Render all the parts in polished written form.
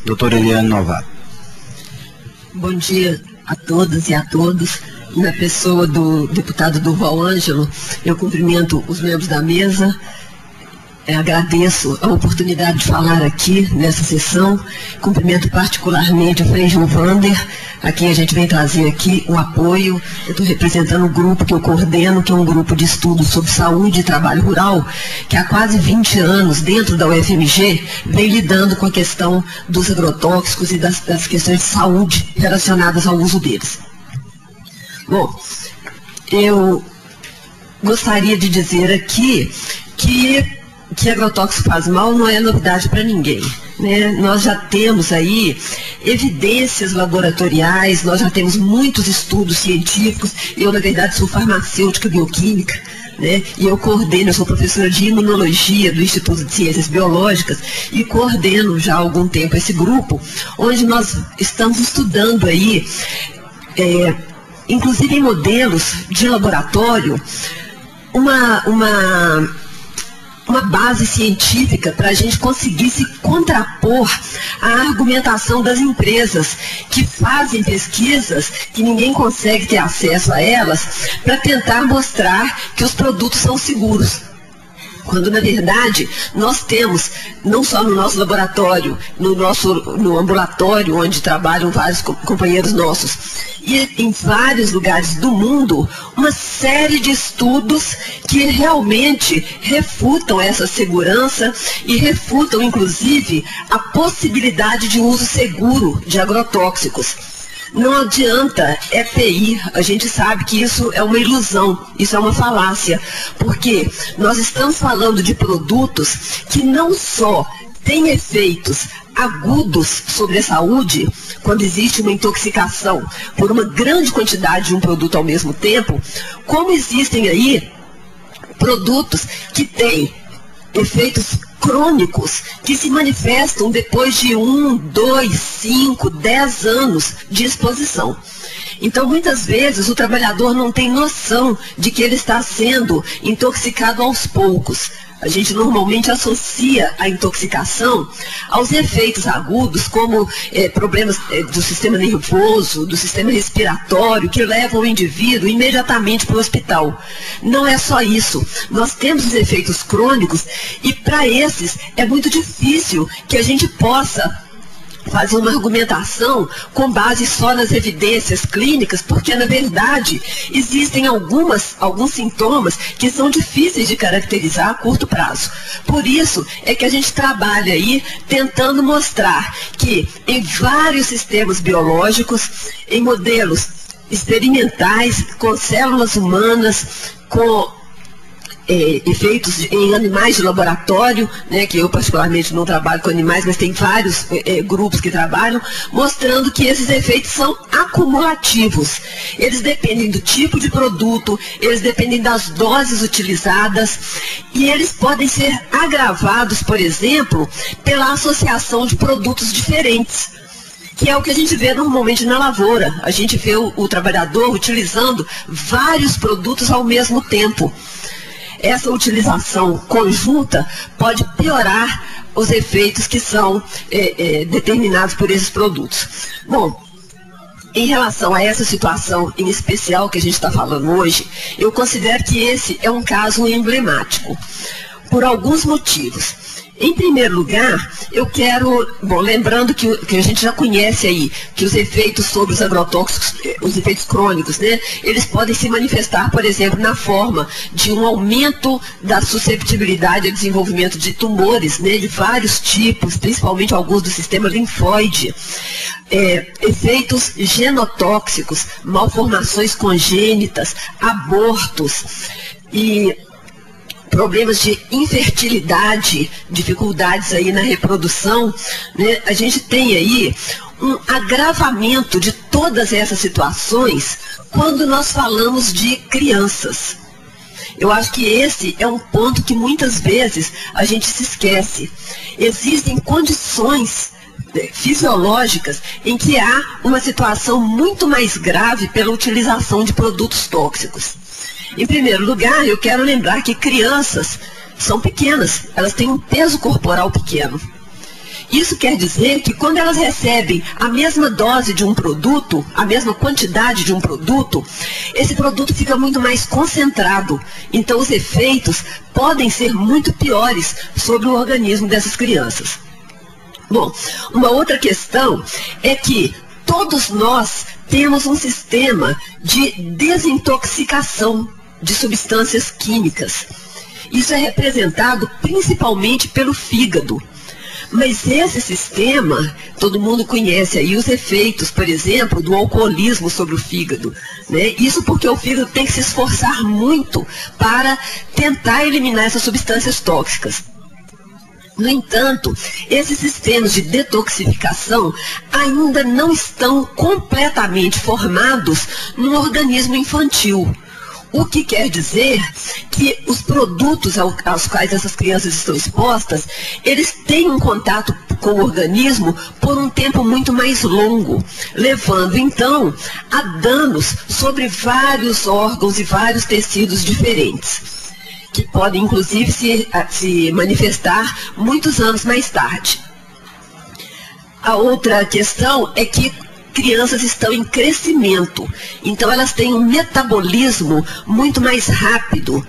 Doutora Eliane Novato. Bom dia a todas e a todos. Na pessoa do deputado Durval Ângelo, eu cumprimento os membros da mesa, agradeço a oportunidade de falar aqui nessa sessão, cumprimento particularmente a Frei Vander, a quem a gente vem trazer aqui o apoio. Eu estou representando o grupo que eu coordeno, que é um grupo de estudos sobre saúde e trabalho rural, que há quase 20 anos, dentro da UFMG, vem lidando com a questão dos agrotóxicos e das questões de saúde relacionadas ao uso deles. Bom, eu gostaria de dizer aqui que agrotóxico faz mal não é novidade para ninguém, né? Nós já temos aí evidências laboratoriais, nós já temos muitos estudos científicos. Eu, na verdade, sou farmacêutica bioquímica, né? E eu coordeno, eu sou professora de imunologia do Instituto de Ciências Biológicas e coordeno já há algum tempo esse grupo, onde nós estamos estudando aí, inclusive em modelos de laboratório, uma base científica para a gente conseguir se contrapor à argumentação das empresas que fazem pesquisas que ninguém consegue ter acesso a elas, para tentar mostrar que os produtos são seguros. Quando, na verdade, nós temos, não só no nosso laboratório, no ambulatório, onde trabalham vários companheiros nossos, e em vários lugares do mundo, uma série de estudos que realmente refutam essa segurança e refutam, inclusive, a possibilidade de uso seguro de agrotóxicos. Não adianta EPI, a gente sabe que isso é uma ilusão, isso é uma falácia, porque nós estamos falando de produtos que não só têm efeitos agudos sobre a saúde, quando existe uma intoxicação por uma grande quantidade de um produto ao mesmo tempo, como existem aí produtos que têm efeitos crônicos que se manifestam depois de 1, 2, 5, 10 anos de exposição. Então, muitas vezes, o trabalhador não tem noção de que ele está sendo intoxicado aos poucos. A gente normalmente associa a intoxicação aos efeitos agudos, como problemas do sistema nervoso, do sistema respiratório, que levam o indivíduo imediatamente para o hospital. Não é só isso. Nós temos os efeitos crônicos e, para esses, é muito difícil que a gente possa fazer uma argumentação com base só nas evidências clínicas, porque, na verdade, existem alguns sintomas que são difíceis de caracterizar a curto prazo. Por isso é que a gente trabalha aí tentando mostrar que em vários sistemas biológicos, em modelos experimentais, com células humanas, com efeitos em animais de laboratório, né, que eu particularmente não trabalho com animais, mas tem vários grupos que trabalham, mostrando que esses efeitos são acumulativos. Eles dependem do tipo de produto, eles dependem das doses utilizadas e eles podem ser agravados, por exemplo, pela associação de produtos diferentes, que é o que a gente vê normalmente na lavoura. A gente vê o trabalhador utilizando vários produtos ao mesmo tempo. Essa utilização conjunta pode piorar os efeitos que são determinados por esses produtos. Bom, em relação a essa situação em especial que a gente está falando hoje, eu considero que esse é um caso emblemático, por alguns motivos. Em primeiro lugar, eu quero, lembrando que a gente já conhece aí, que os efeitos sobre os agrotóxicos, os efeitos crônicos, né, eles podem se manifestar, por exemplo, na forma de um aumento da susceptibilidade ao desenvolvimento de tumores, né, de vários tipos, principalmente alguns do sistema linfóide, efeitos genotóxicos, malformações congênitas, abortos e problemas de infertilidade, dificuldades aí na reprodução, né? A gente tem aí um agravamento de todas essas situações quando nós falamos de crianças. Eu acho que esse é um ponto que muitas vezes a gente se esquece. Existem condições fisiológicas em que há uma situação muito mais grave pela utilização de produtos tóxicos. Em primeiro lugar, eu quero lembrar que crianças são pequenas, elas têm um peso corporal pequeno. Isso quer dizer que quando elas recebem a mesma dose de um produto, a mesma quantidade de um produto, esse produto fica muito mais concentrado. Então os efeitos podem ser muito piores sobre o organismo dessas crianças. Bom, uma outra questão é que todos nós temos um sistema de desintoxicação de substâncias químicas. Isso é representado principalmente pelo fígado. Mas esse sistema, todo mundo conhece aí os efeitos, por exemplo, do alcoolismo sobre o fígado, né? Isso porque o fígado tem que se esforçar muito para tentar eliminar essas substâncias tóxicas. No entanto, esses sistemas de detoxificação ainda não estão completamente formados no organismo infantil. O que quer dizer que os produtos aos quais essas crianças estão expostas, eles têm um contato com o organismo por um tempo muito mais longo, levando então a danos sobre vários órgãos e vários tecidos diferentes, que podem inclusive se manifestar muitos anos mais tarde. A outra questão é que crianças estão em crescimento, então elas têm um metabolismo muito mais rápido.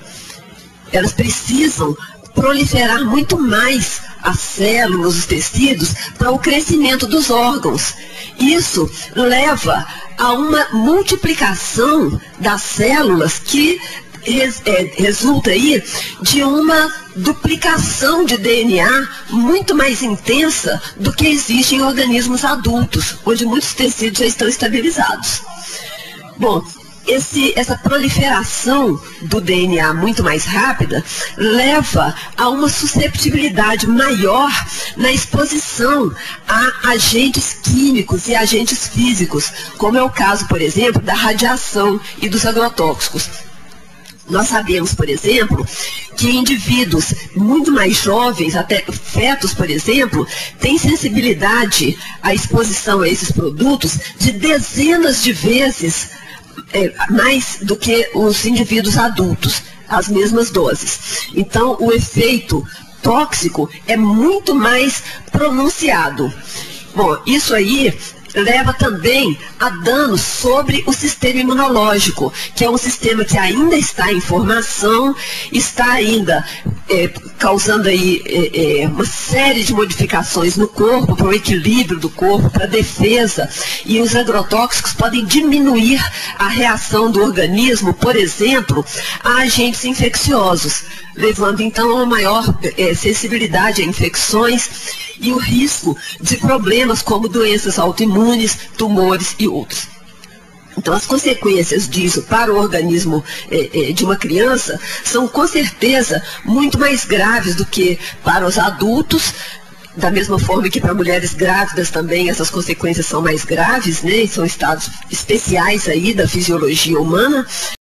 Elas precisam proliferar muito mais as células, os tecidos, para o crescimento dos órgãos. Isso leva a uma multiplicação das células que resulta aí de uma duplicação de DNA muito mais intensa do que existe em organismos adultos, onde muitos tecidos já estão estabilizados. Bom, essa proliferação do DNA muito mais rápida leva a uma susceptibilidade maior na exposição a agentes químicos e agentes físicos, como é o caso, por exemplo, da radiação e dos agrotóxicos. Nós sabemos, por exemplo, que indivíduos muito mais jovens, até fetos, por exemplo, têm sensibilidade à exposição a esses produtos de dezenas de vezes mais do que os indivíduos adultos, as mesmas doses. Então, o efeito tóxico é muito mais pronunciado. Bom, isso aí leva também a danos sobre o sistema imunológico, que é um sistema que ainda está em formação, está ainda causando aí uma série de modificações no corpo, para o equilíbrio do corpo, para a defesa, e os agrotóxicos podem diminuir a reação do organismo, por exemplo, a agentes infecciosos, levando então a uma maior sensibilidade a infecções e o risco de problemas como doenças autoimunes, tumores e outros. Então, as consequências disso para o organismo de uma criança são, com certeza, muito mais graves do que para os adultos, da mesma forma que para mulheres grávidas também essas consequências são mais graves, né? São estados especiais aí da fisiologia humana.